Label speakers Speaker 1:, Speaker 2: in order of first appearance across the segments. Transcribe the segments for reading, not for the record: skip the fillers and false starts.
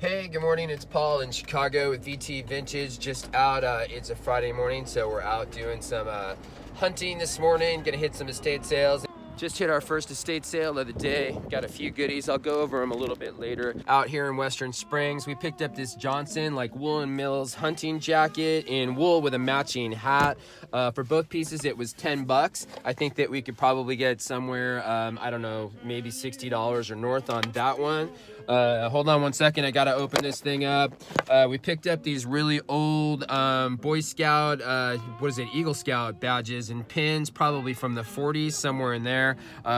Speaker 1: Hey, good morning. It's Paul in Chicago with VT Vintage. Just out, it's a Friday morning, so we're out doing some hunting this morning. Gonna hit some estate sales. Just hit our first estate sale of the day. Got a few goodies. I'll go over them a little bit later. Out here in Western Springs, we picked up this Johnson Woolen Mills hunting jacket in wool with a matching hat. For both pieces, it was 10 bucks. I think that we could probably get somewhere, I don't know, maybe $60 or north on that one. Hold on one second. I gotta open this thing up. We picked up these really old Boy Scout, Eagle Scout badges and pins, probably from the 40s, somewhere in there.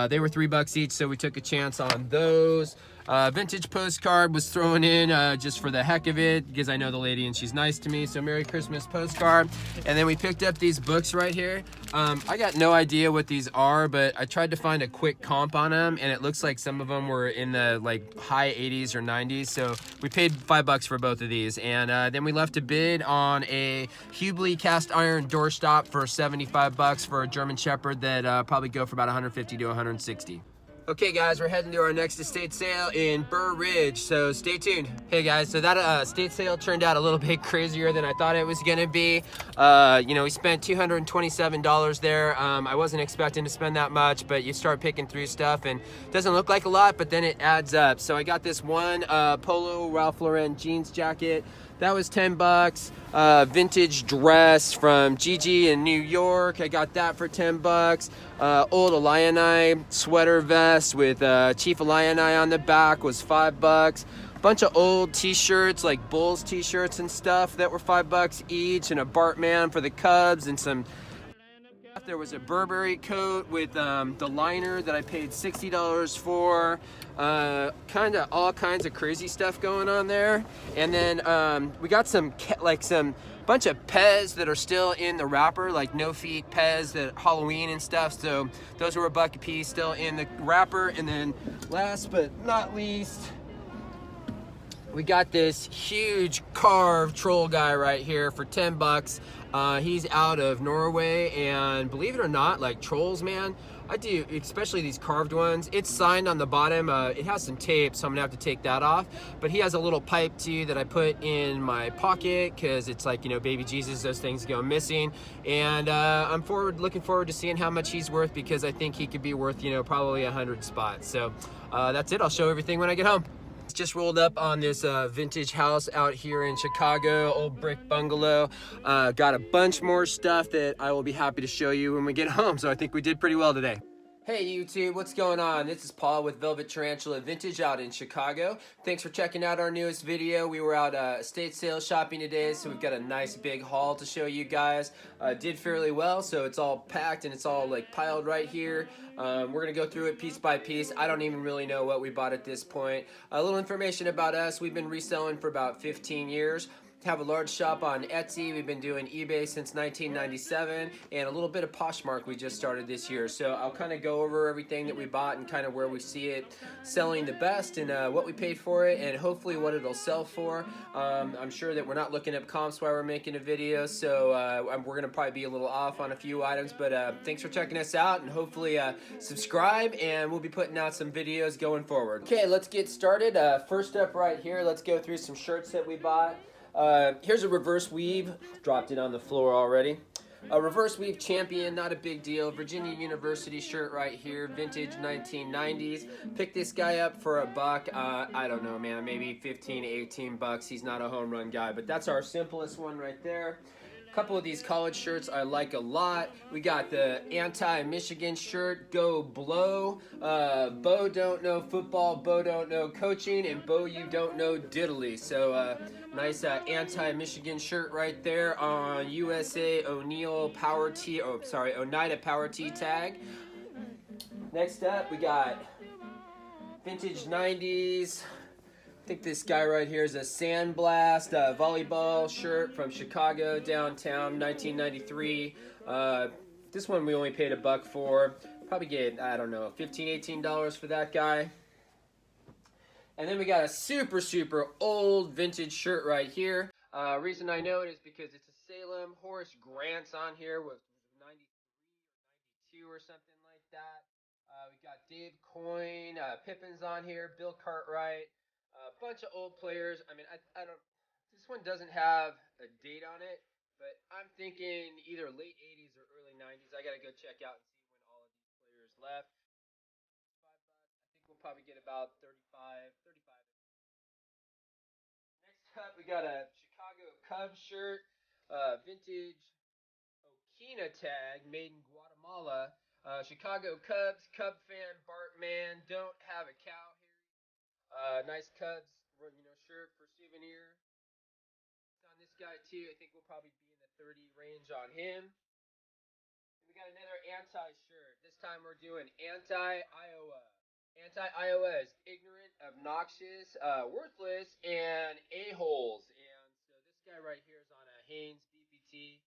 Speaker 1: They were $3 each, so we took a chance on those. Vintage postcard was thrown in just for the heck of it, because I know the lady and she's nice to me, so Merry Christmas postcard. And then we picked up these books right here. I got no idea what these are, but I tried to find a quick comp on them, and it looks like some of them were in the high 80s or 90s, so we paid $5 for both of these. And then we left a bid on a Hubli cast iron doorstop for 75 bucks for a German Shepherd that probably go for about 150 to 160. Okay guys, we're heading to our next estate sale in Burr Ridge, so stay tuned. Hey guys, so that estate sale turned out a little bit crazier than I thought it was gonna be. We spent $227 there. I wasn't expecting to spend that much, but you start picking through stuff and it doesn't look like a lot, but then it adds up. So I got this one Polo Ralph Lauren jeans jacket. That was 10 bucks. Vintage dress from Gigi in New York. I got that for 10 bucks. Old Illini sweater vest with Chief Illini on the back was 5 bucks. Bunch of old t-shirts, like Bulls t-shirts and stuff that were 5 bucks each, and a Bartman for the Cubs, and some. There was a Burberry coat with the liner that I paid $60 for. Kind of all kinds of crazy stuff going on there. And then we got some bunch of Pez that are still in the wrapper, like no feet Pez that Halloween and stuff. So those were $1 a piece still in the wrapper. And then last but not least, we got this huge carved troll guy right here for 10 bucks. He's out of Norway, and believe it or not, like trolls, man, I do, especially these carved ones. It's signed on the bottom. It has some tape, so I'm gonna have to take that off. But he has a little pipe too that I put in my pocket because it's like, baby Jesus, those things go missing. And I'm looking forward to seeing how much he's worth, because I think he could be worth, probably 100 spots. So that's it. I'll show everything when I get home. Just rolled up on this vintage house out here in Chicago, old brick bungalow. Got a bunch more stuff that I will be happy to show you when we get home. So I think we did pretty well today. Hey YouTube, what's going on? This is Paul with Velvet Tarantula Vintage out in Chicago. Thanks for checking out our newest video. We were out estate sale shopping today, so we've got a nice big haul to show you guys. Did fairly well, so it's all packed and it's all piled right here. We're gonna go through it piece by piece. I don't even really know what we bought at this point. A little information about us: we've been reselling for about 15 years. Have a large shop on Etsy. We've been doing eBay since 1997, and a little bit of Poshmark we just started this year. So I'll kind of go over everything that we bought and kind of where we see it selling the best, and what we paid for it, and hopefully what it'll sell for. I'm sure that we're not looking at comps while we're making a video, so we're gonna probably be a little off on a few items, but thanks for checking us out, and hopefully subscribe, and we'll be putting out some videos going forward. Okay, let's get started. First up right here, let's go through some shirts that we bought. Here's a reverse weave. Dropped it on the floor already. A reverse weave champion, not a big deal. Virginia University shirt right here, vintage 1990s. Picked this guy up for $1. I don't know, man, maybe 15, 18 bucks. He's not a home run guy, but that's our simplest one right there. Couple of these college shirts I like a lot. We got the anti-Michigan shirt, Go Blow. Bo don't know football, Bo don't know coaching, and Bo you don't know diddly. So nice anti-Michigan shirt right there on USA O'Neill Power T. Oh, sorry, Oneida Power T tag. Next up, we got vintage 90s. I think this guy right here is a Sandblast volleyball shirt from Chicago downtown, 1993. This one we only paid $1 for. Probably get, I don't know, $15, $18 for that guy. And then we got a super old vintage shirt right here. Reason I know it is because it's a Salem. Horace Grant's on here with 93 or 92 or something like that. We got Dave Coyne, Pippin's on here, Bill Cartwright. A bunch of old players. I mean, I don't. This one doesn't have a date on it, but I'm thinking either late '80s or early '90s. I gotta go check out and see when all of these players left. $5. I think we'll probably get about 35. Next up, we got a Chicago Cubs shirt, vintage Okina tag, made in Guatemala. Chicago Cubs, Cub fan, Bart Man, don't have a cow here. Nice Cubs, shirt for souvenir. On this guy too, I think we'll probably be in the 30 range on him. And we got another anti-shirt. This time we're doing anti-Iowa. Anti-Iowa is ignorant, obnoxious, worthless, and a-holes. And so this guy right here is on a Hanes BPT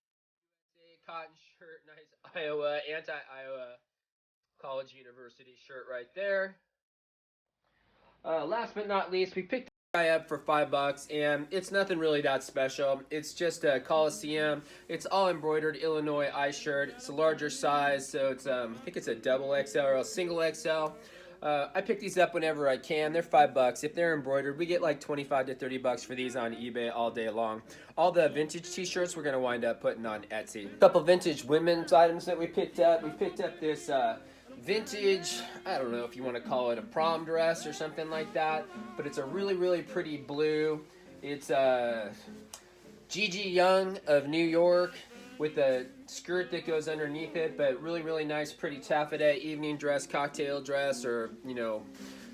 Speaker 1: USA cotton shirt. Nice Iowa, anti-Iowa college university shirt right there. Last but not least, we picked the guy up for $5, and it's nothing really that special. It's just a Coliseum. It's all embroidered Illinois ice shirt. It's a larger size, so it's I think it's a double XL or a single XL. I pick these up whenever I can. They're $5. If they're embroidered, we get like 25 to 30 bucks for these on eBay all day long. All the vintage t-shirts we're gonna wind up putting on Etsy. A couple vintage women's items that we picked up. We picked up this vintage, I don't know if you want to call it a prom dress or something like that, but it's a really, really pretty blue. It's Gigi Young of New York with a skirt that goes underneath it, but really, really nice, pretty taffeta evening dress, cocktail dress, or,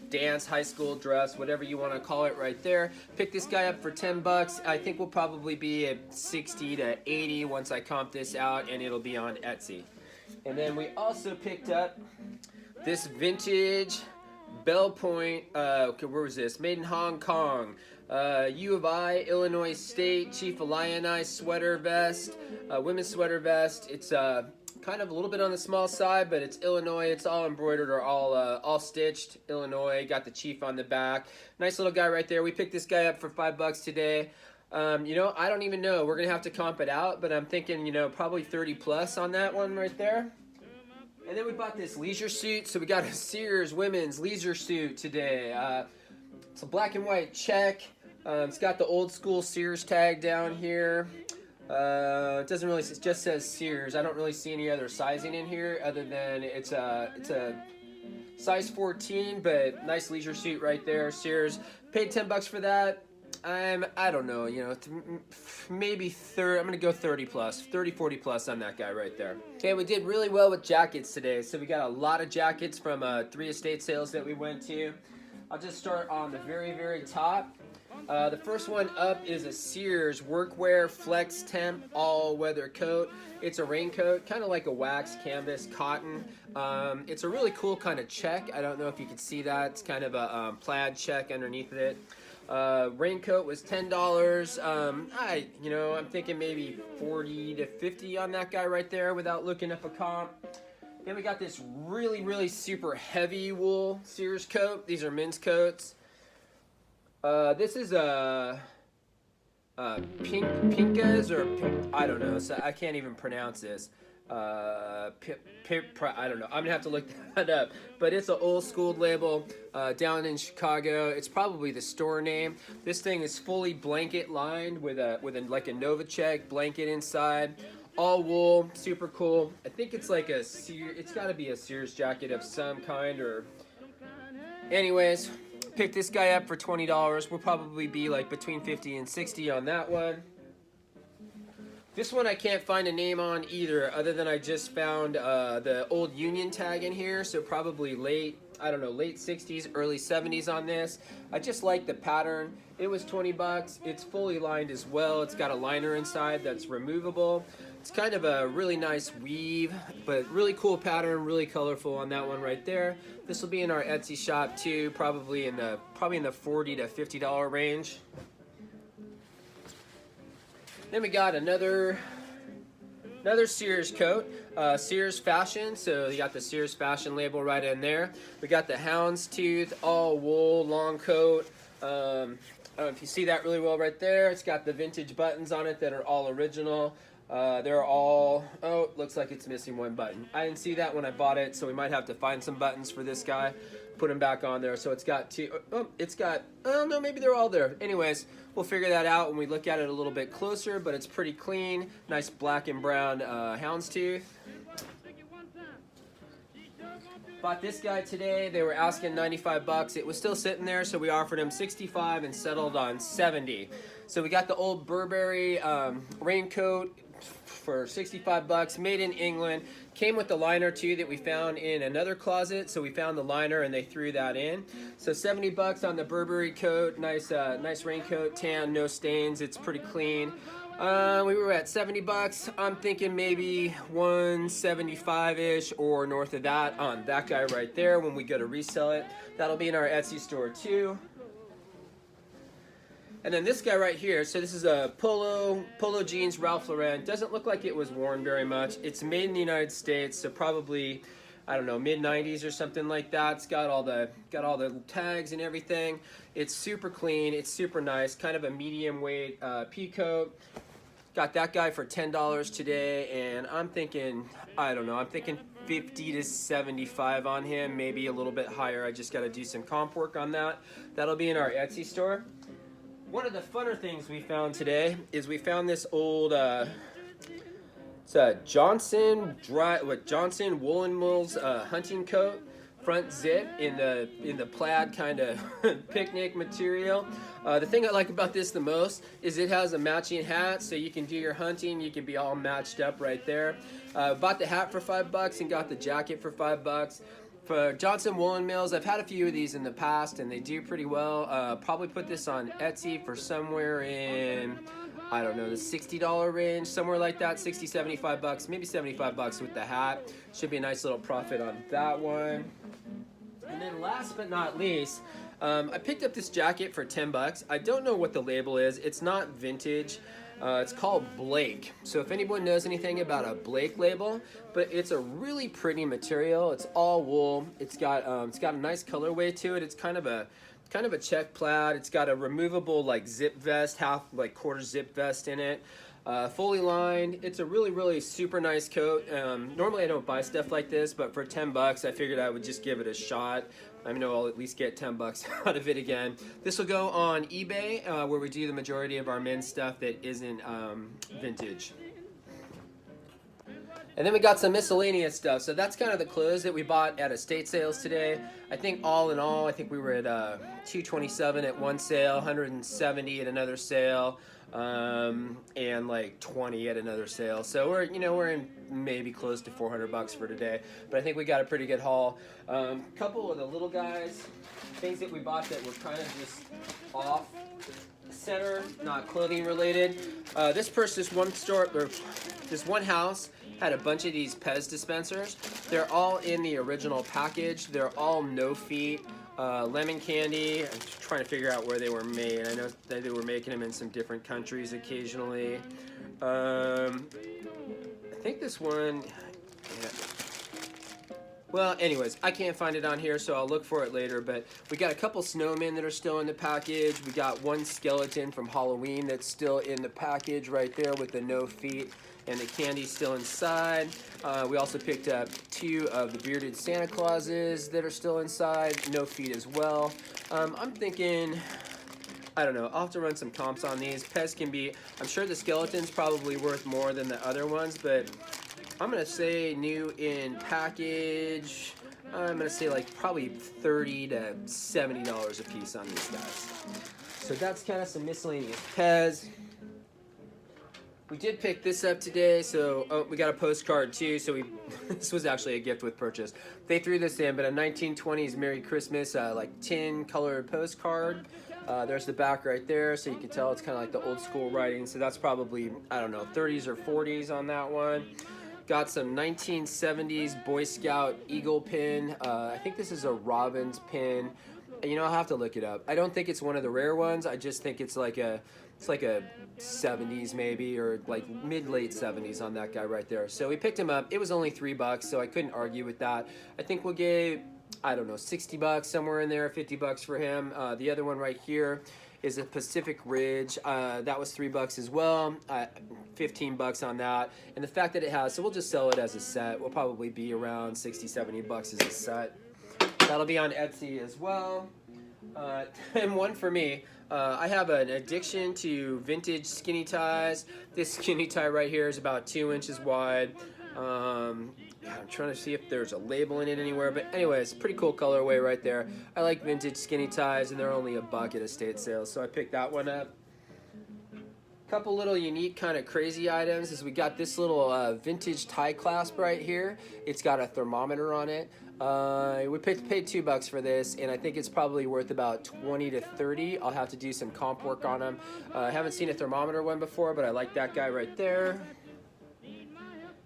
Speaker 1: dance, high school dress, whatever you want to call it right there. Pick this guy up for $10. I think we'll probably be at 60 to 80 once I comp this out, and it'll be on Etsy. And then we also picked up this vintage Bell Point, where was this? Made in Hong Kong. U of I, Illinois State, Chief Illini sweater vest, women's sweater vest. It's kind of a little bit on the small side, but it's Illinois. It's all embroidered or all stitched. Illinois, got the Chief on the back. Nice little guy right there. We picked this guy up for $5 today. I don't even know. We're going to have to comp it out, but I'm thinking, probably 30 plus on that one right there. And then we bought this leisure suit. So we got a Sears women's leisure suit today. It's a black and white check. It's got the old school Sears tag down here. It doesn't really, it just says Sears. I don't really see any other sizing in here other than it's a size 14, but nice leisure suit right there. Sears. Paid $10 for that. I don't know, maybe 30, I'm going to go 30 plus, 30, 40 plus on that guy right there. Okay, we did really well with jackets today. So we got a lot of jackets from 3 estate sales that we went to. I'll just start on the very, very top. The first one up is a Sears Workwear Flex Temp all-weather coat. It's a raincoat, kind of like a wax canvas cotton. It's a really cool kind of check. I don't know if you can see that. It's kind of a plaid check underneath it. Raincoat was $10. I'm thinking maybe 40 to 50 on that guy right there without looking up a comp. Then we got this really, really super heavy wool Sears coat. These are men's coats. This is a Pinkas or I don't know. So I can't even pronounce this. I don't know. I'm gonna have to look that up. But it's an old school label down in Chicago. It's probably the store name. This thing is fully blanket lined with like a Novacek blanket inside. All wool, super cool. I think it's like it's got to be a Sears jacket of some kind or. Anyways, pick this guy up for $20. We'll probably be like between 50 and 60 on that one. This one I can't find a name on either, other than I just found the old Union tag in here, so probably late 60s, early 70s on this. I just like the pattern. It was 20 bucks. It's fully lined as well. It's got a liner inside that's removable. It's kind of a really nice weave, but really cool pattern, really colorful on that one right there. This will be in our Etsy shop too, probably in the $40 to $50 range. Then we got another Sears coat, Sears Fashion. So you got the Sears Fashion label right in there. We got the houndstooth, all wool, long coat. I don't know if you see that really well right there. It's got the vintage buttons on it that are all original. They're all, oh, looks like it's missing one button. I didn't see that when I bought it, so we might have to find some buttons for this guy, put them back on there. So it's got two, oh no, maybe they're all there. Anyways, we'll figure that out when we look at it a little bit closer, but it's pretty clean. Nice black and brown houndstooth. Bought this guy today. They were asking 95 bucks. It was still sitting there, so we offered him 65 and settled on 70. So we got the old Burberry raincoat for 65 bucks, made in England. Came with the liner too that we found in another closet. So we found the liner and they threw that in. So 70 bucks on the Burberry coat. Nice raincoat, tan, no stains. It's pretty clean. We were at 70 bucks. I'm thinking maybe 175-ish or north of that on that guy right there when we go to resell it. That'll be in our Etsy store too. And then this guy right here, so this is a polo jeans Ralph Lauren. Doesn't look like it was worn very much. It's made in the United States, so probably, I don't know, mid-90s or something like that. It's got all the tags and everything. It's super clean. It's super nice. Kind of a medium weight pea coat. Got that guy for $10 today, and I'm thinking, I don't know, I'm thinking 50 to 75 on him, maybe a little bit higher. I just got to do some comp work on that. That'll be in our Etsy store. One of the funner things we found today is we found this old it's a Johnson Woolen Mills hunting coat, front zip in the plaid kind of picnic material. The thing I like about this the most is it has a matching hat, so you can do your hunting. You can be all matched up right there. Bought the hat for $5 and got the jacket for $5. For Johnson Woolen Mills, I've had a few of these in the past and they do pretty well. Probably put this on Etsy for somewhere in, I don't know, the $60 range, somewhere like that, 60, 75 bucks, maybe 75 bucks with the hat. Should be a nice little profit on that one. And then last but not least, I picked up this jacket for 10 bucks. I don't know what the label is. It's not vintage. It's called Blake. So if anyone knows anything about a Blake label, but it's a really pretty material. It's all wool. It's got a nice colorway to it. It's kind of a check plaid. It's got a removable like zip vest, quarter zip vest in it. Fully lined. It's a really super nice coat. Normally I don't buy stuff like this, but for 10 bucks I figured I would just give it a shot. I know I'll at least get 10 bucks out of it again. This will go on eBay, where we do the majority of our men's stuff that isn't vintage. And then we got some miscellaneous stuff. So that's kind of the clothes that we bought at estate sales today. I think all in all, I think we were at $227 at one sale, $170 at another sale, and like $20 at another sale. So we're in maybe close to 400 bucks for today. But I think we got a pretty good haul. Couple of the little guys, things that we bought that were kind of just off center, not clothing related. This one house had a bunch of these Pez dispensers. They're all in the original package. They're all no feet. Lemon candy. I'm trying to figure out where they were made. I know that they were making them in some different countries occasionally. I think this one, yeah. Well, anyways, I can't find it on here, so I'll look for it later, but we got a couple snowmen that are still in the package. We got one skeleton from Halloween that's still in the package right there with the no feet, and the candy's still inside. We also picked up 2 of the bearded Santa Clauses that are still inside, no feet as well. I'm thinking, I don't know, I'll have to run some comps on these. Pez can be, I'm sure the skeleton's probably worth more than the other ones, but I'm gonna say new in package, I'm gonna say like probably $30 to $70 a piece on these guys. So that's kind of some miscellaneous Pez. We did pick this up today, so we got a postcard too. So this was actually a gift with purchase. They threw this in, but a 1920s Merry Christmas like tin colored postcard. There's the back right there, so you can tell it's kind of like the old school writing. So that's probably, I don't know, 30s or 40s on that one. Got some 1970s Boy Scout Eagle pin. I think this is a Robin's pin. I'll have to look it up. I don't think it's one of the rare ones. I just think it's like a 70s maybe, or like mid-late 70s on that guy right there. So we picked him up. It was only $3, so I couldn't argue with that. I think we'll give I don't know, 60 bucks, somewhere in there, 50 bucks for him. The other one right here is a Pacific Ridge. That was $3 as well. 15 bucks on that. And the fact that it has, so we'll just sell it as a set. We'll probably be around 60, 70 bucks as a set. That'll be on Etsy as well. And one for me, I have an addiction to vintage skinny ties. This skinny tie right here is about 2 inches wide. I'm trying to see if there's a label in it anywhere, but anyways, pretty cool colorway right there. I like vintage skinny ties, and they're only $1 at estate sales, so I picked that one up. Couple little unique kind of crazy items is we got this little vintage tie clasp right here. It's got a thermometer on it. We paid $2 for this, and I think it's probably worth about 20 to 30. I'll have to do some comp work on them. I haven't seen a thermometer one before, but I like that guy right there.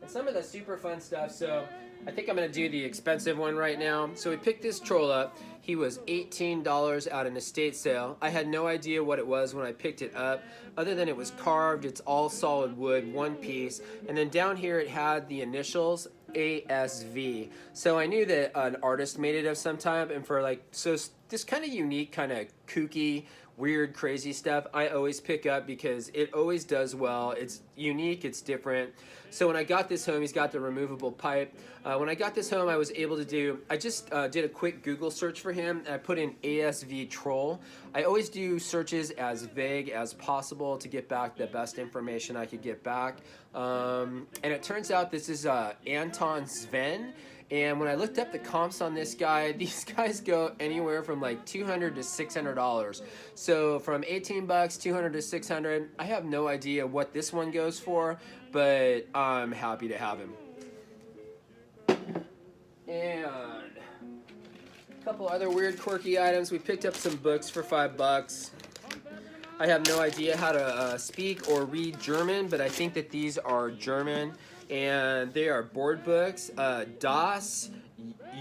Speaker 1: And some of the super fun stuff, so I think I'm going to do the expensive one right now. So we picked this troll up. He was $18 at an estate sale. I had no idea what it was when I picked it up, other than it was carved. It's all solid wood, one piece. And then down here it had the initials ASV. So I knew that an artist made it of some type, and for like, so this kind of unique, kind of kooky, weird, crazy stuff I always pick up because it always does well. It's unique, it's different. So when I got this home, he's got the removable pipe. When I got this home, I was able to do, I just did a quick Google search for him, and I put in ASV troll. I always do searches as vague as possible to get back the best information I could get back. And it turns out this is Anton Sven. And when I looked up the comps on this guy, these guys go anywhere from like $200 to $600. So from 18 bucks, 200 to 600. I have no idea what this one goes for, but I'm happy to have him. And a couple other weird, quirky items. We picked up some books for $5. I have no idea how to speak or read German, but I think that these are German. And they are board books. Das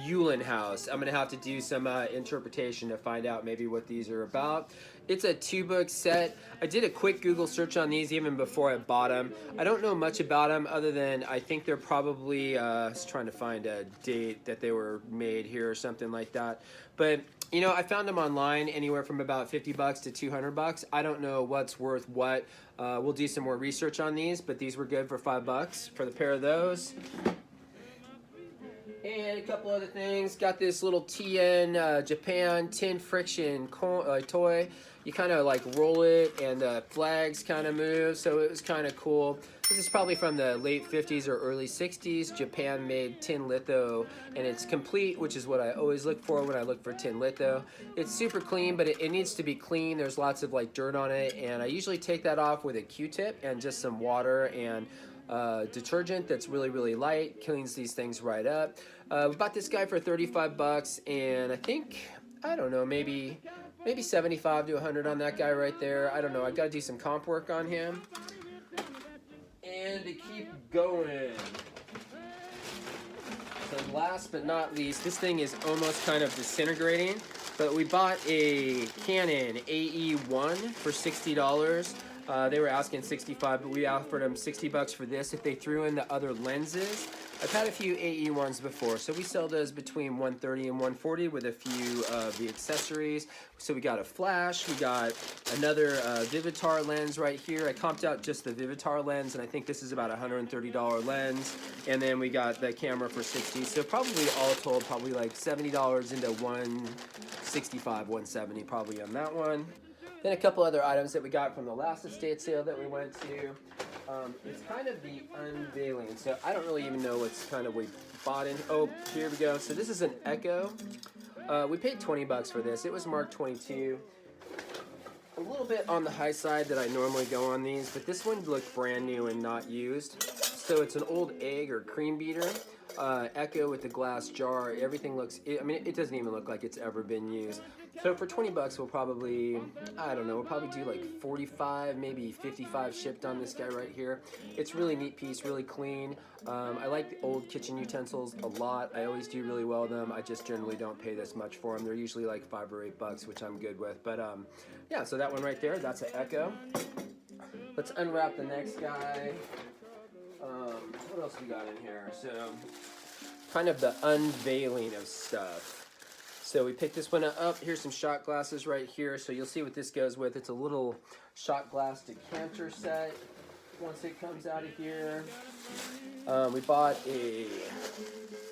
Speaker 1: Eulenhaus. I'm going to have to do some interpretation to find out maybe what these are about. It's a 2-book set. I did a quick Google search on these even before I bought them. I don't know much about them other than I think they're probably, I was trying to find a date that they were made here or something like that. But, you know, I found them online anywhere from about 50 bucks to 200 bucks. I don't know what's worth what. We'll do some more research on these, but these were good for $5 for the pair of those. And a couple other things. Got this little TN Japan tin friction toy. You kind of like roll it and the flags kind of move, so it was kind of cool. This is probably from the late 50s or early 60s. Japan made tin litho, and it's complete, which is what I always look for when I look for tin litho. It's super clean, but it needs to be clean. There's lots of like dirt on it, and I usually take that off with a Q-tip and just some water and detergent that's really, really light. Cleans these things right up. We bought this guy for 35 bucks, and I think, I don't know, maybe 75 to 100 on that guy right there. I don't know. I got to do some comp work on him. And to keep going. So last but not least, this thing is almost kind of disintegrating, but we bought a Canon AE1 for $60. They were asking 65, but we offered them 60 bucks for this if they threw in the other lenses. I've had a few AE ones before, so we sell those between 130 and 140 with a few of the accessories. So we got a flash, we got another Vivitar lens right here. I comped out just the Vivitar lens, and I think this is about a $130 lens. And then we got the camera for 60. So probably all told, probably like $70 into 165, 170 probably on that one. Then a couple other items that we got from the last estate sale that we went to. It's kind of the unveiling, so I don't really even know what's kind of we bought in. Oh, here we go. So this is an Echo. We paid 20 bucks for this. It was marked 22. A little bit on the high side that I normally go on these, but this one looked brand new and not used. So it's an old egg or cream beater. Echo with the glass jar. Everything looks, I mean, it doesn't even look like it's ever been used. So for 20 bucks, we'll probably, I don't know, we'll probably do like 45, maybe 55 shipped on this guy right here. It's really neat piece, really clean. I like the old kitchen utensils a lot. I always do really well with them. I just generally don't pay this much for them. They're usually like 5 or 8 bucks, which I'm good with. But yeah, so that one right there, that's an Echo. Let's unwrap the next guy. What else we got in here? So kind of the unveiling of stuff. So we picked this one up. Here's some shot glasses right here. So you'll see what this goes with. It's a little shot glass decanter set. Once it comes out of here, we bought a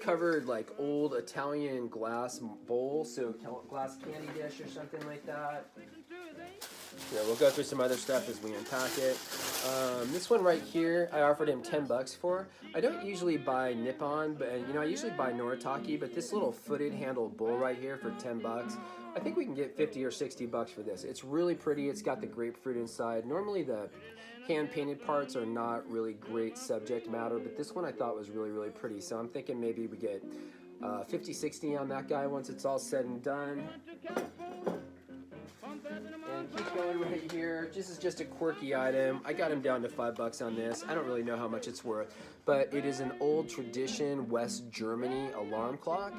Speaker 1: covered like old Italian glass bowl, so glass candy dish or something like that. Yeah, we'll go through some other stuff as we unpack it. This one right here, I offered him 10 bucks for. I don't usually buy Nippon, but I usually buy Noritake, but this little footed handled bowl right here for 10 bucks. I think we can get 50 or 60 bucks for this. It's really pretty. It's got the grapefruit inside. Normally the hand painted parts are not really great subject matter, but this one I thought was really, really pretty. So I'm thinking maybe we get 50, 60 on that guy once it's all said and done. And keep going right here. This is just a quirky item. I got him down to 5 bucks on this. I don't really know how much it's worth, but it is an old tradition West Germany alarm clock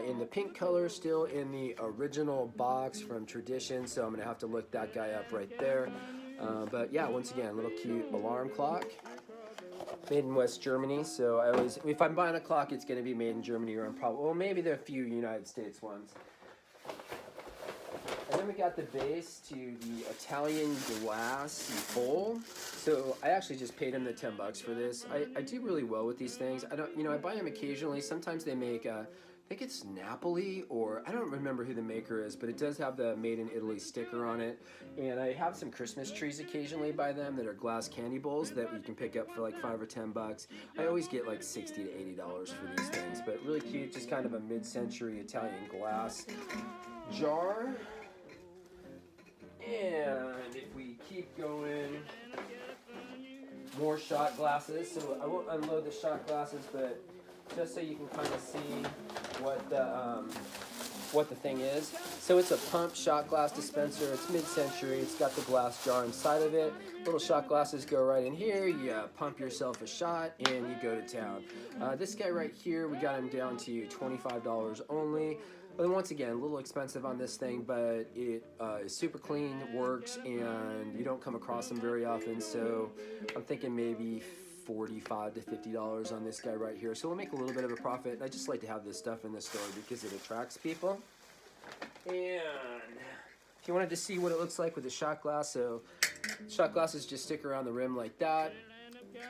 Speaker 1: in the pink color, still in the original box from Tradition. So I'm gonna have to look that guy up right there. But yeah, once again, a little cute alarm clock. Made in West Germany, so I always, if I'm buying a clock, it's gonna be made in Germany, or I'm probably, well, maybe there are a few United States ones. And then we got the base to the Italian glass bowl. So I actually just paid him the 10 bucks for this. I do really well with these things. I don't, I buy them occasionally. Sometimes they make, I think it's Napoli, or I don't remember who the maker is, but it does have the Made in Italy sticker on it. And I have some Christmas trees occasionally by them that are glass candy bowls that you can pick up for like 5 or 10 bucks. I always get like $60 to $80 for these things, but really cute, just kind of a mid-century Italian glass jar. And if we keep going, more shot glasses. So I won't unload the shot glasses, but just so you can kind of see what the thing is. So it's a pump shot glass dispenser. It's mid-century. It's got the glass jar inside of it. Little shot glasses go right in here. You pump yourself a shot and you go to town. This guy right here, we got him down to $25 only. But once again, a little expensive on this thing, but it is super clean, works, and you don't come across them very often. So I'm thinking maybe $45 to $50 on this guy right here. So we'll make a little bit of a profit. I just like to have this stuff in the store because it attracts people. And if you wanted to see what it looks like with the shot glass, so shot glasses just stick around the rim like that.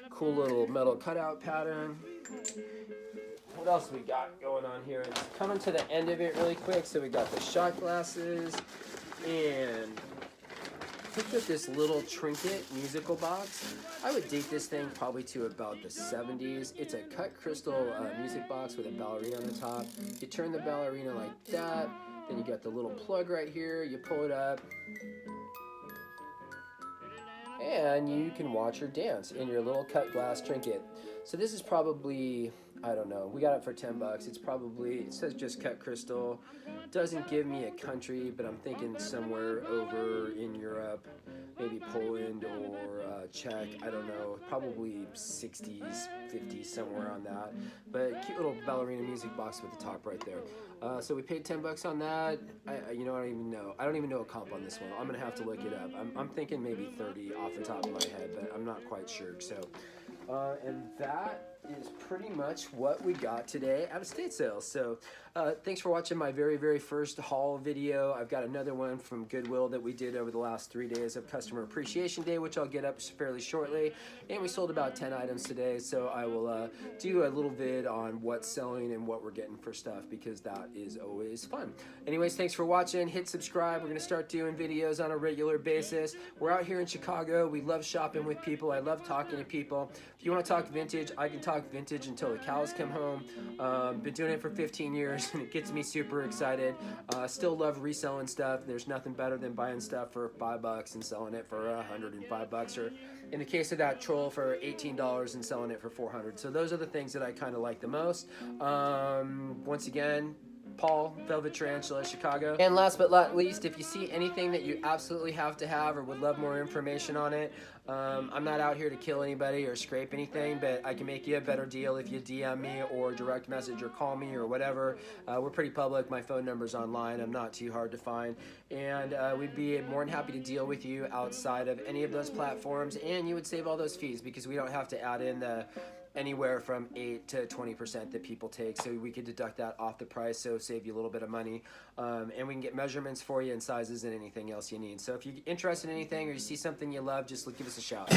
Speaker 1: Cool little metal cutout pattern. What else we got going on here? It's coming to the end of it really quick. So we got the shot glasses, and picked up this little trinket musical box. I would date this thing probably to about the 70s. It's a cut crystal music box with a ballerina on the top. You turn the ballerina like that, then you got the little plug right here. You pull it up, and you can watch her dance in your little cut glass trinket. So this is probably, I don't know, we got it for 10 bucks. It's probably, it says just cut crystal. Doesn't give me a country, but I'm thinking somewhere over in Europe, maybe Poland or Czech, I don't know, probably 60s, 50s, somewhere on that. But cute little ballerina music box with the top right there. So we paid 10 bucks on that. I don't even know. I don't even know a comp on this one. I'm gonna have to look it up. I'm thinking maybe 30 off the top of my head, but I'm not quite sure. So, and that is pretty much what we got today at estate sales. So thanks for watching my very, very first haul video. I've got another one from Goodwill that we did over the last 3 days of Customer Appreciation Day, which I'll get up fairly shortly. And we sold about 10 items today, so I will do a little vid on what's selling and what we're getting for stuff, because that is always fun. Anyways, thanks for watching. Hit subscribe. We're going to start doing videos on a regular basis. We're out here in Chicago. We love shopping with people. I love talking to people. If you want to talk vintage, I can talk vintage until the cows come home. Been doing it for 15 years, and it gets me super excited. Still love reselling stuff. There's nothing better than buying stuff for 5 bucks and selling it for 105 bucks, or in the case of that troll, for $18 and selling it for 400. So those are the things that I kind of like the most. Once again, Paul, Velvet Tarantula, Chicago. And last but not least, if you see anything that you absolutely have to have or would love more information on it, I'm not out here to kill anybody or scrape anything, but I can make you a better deal if you DM me or direct message or call me or whatever. We're pretty public. My phone number's online. I'm not too hard to find. And we'd be more than happy to deal with you outside of any of those platforms, and you would save all those fees because we don't have to add in the anywhere from 8 to 20% that people take. So we could deduct that off the price, so save you a little bit of money. And we can get measurements for you and sizes and anything else you need. So if you're interested in anything or you see something you love, just give us a shout.